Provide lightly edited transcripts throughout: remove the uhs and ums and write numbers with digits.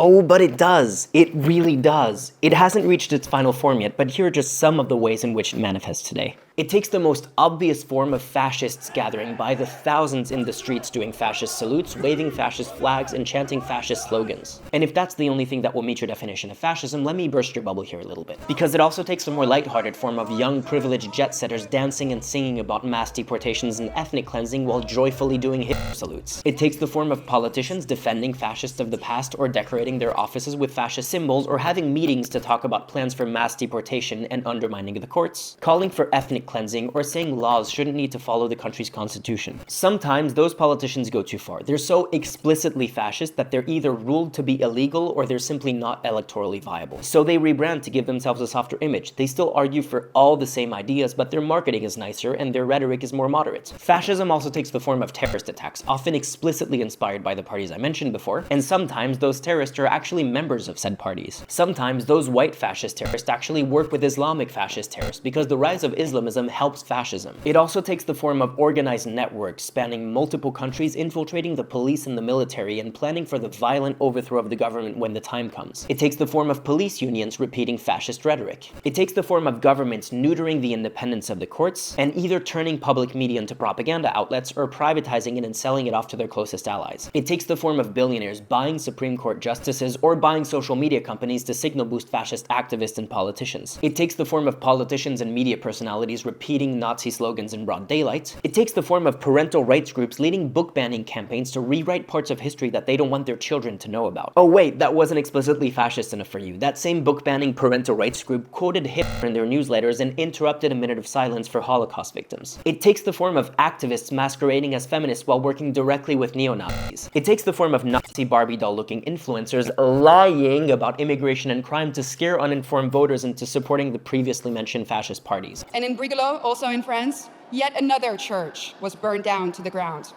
Oh, but it does. It really does. It hasn't reached its final form yet, but here are just some of the ways in which it manifests today. It takes the most obvious form of fascists gathering by the thousands in the streets doing fascist salutes, waving fascist flags, and chanting fascist slogans. And if that's the only thing that will meet your definition of fascism, let me burst your bubble here a little bit. Because it also takes a more lighthearted form of young, privileged jet-setters dancing and singing about mass deportations and ethnic cleansing while joyfully doing Hitler salutes. It takes the form of politicians defending fascists of the past or decorating their offices with fascist symbols or having meetings to talk about plans for mass deportation and undermining the courts, calling for ethnic cleansing, or saying laws shouldn't need to follow the country's constitution. Sometimes those politicians go too far. They're so explicitly fascist that they're either ruled to be illegal or they're simply not electorally viable. So they rebrand to give themselves a softer image. They still argue for all the same ideas, but their marketing is nicer and their rhetoric is more moderate. Fascism also takes the form of terrorist attacks, often explicitly inspired by the parties I mentioned before, and sometimes those terrorists are actually members of said parties. Sometimes those white fascist terrorists actually work with Islamic fascist terrorists because the rise of Islamism helps fascism. It also takes the form of organized networks spanning multiple countries, infiltrating the police and the military and planning for the violent overthrow of the government when the time comes. It takes the form of police unions repeating fascist rhetoric. It takes the form of governments neutering the independence of the courts and either turning public media into propaganda outlets or privatizing it and selling it off to their closest allies. It takes the form of billionaires buying Supreme Court justices or buying social media companies to signal boost fascist activists and politicians. It takes the form of politicians and media personalities repeating Nazi slogans in broad daylight. It takes the form of parental rights groups leading book banning campaigns to rewrite parts of history that they don't want their children to know about. Oh wait, that wasn't explicitly fascist enough for you. That same book banning parental rights group quoted Hitler in their newsletters and interrupted a minute of silence for Holocaust victims. It takes the form of activists masquerading as feminists while working directly with neo-Nazis. It takes the form of Nazi Barbie doll looking influencers lying about immigration and crime to scare uninformed voters into supporting the previously mentioned fascist parties. And in Brigalow, also in France, yet another church was burned down to the ground.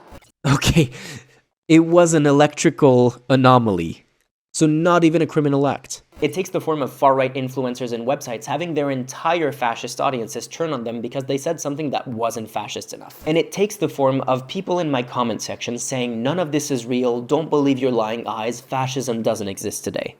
Okay, it was an electrical anomaly, so not even a criminal act. It takes the form of far-right influencers and websites having their entire fascist audiences turn on them because they said something that wasn't fascist enough. And it takes the form of people in my comment section saying none of this is real, don't believe your lying eyes, fascism doesn't exist today.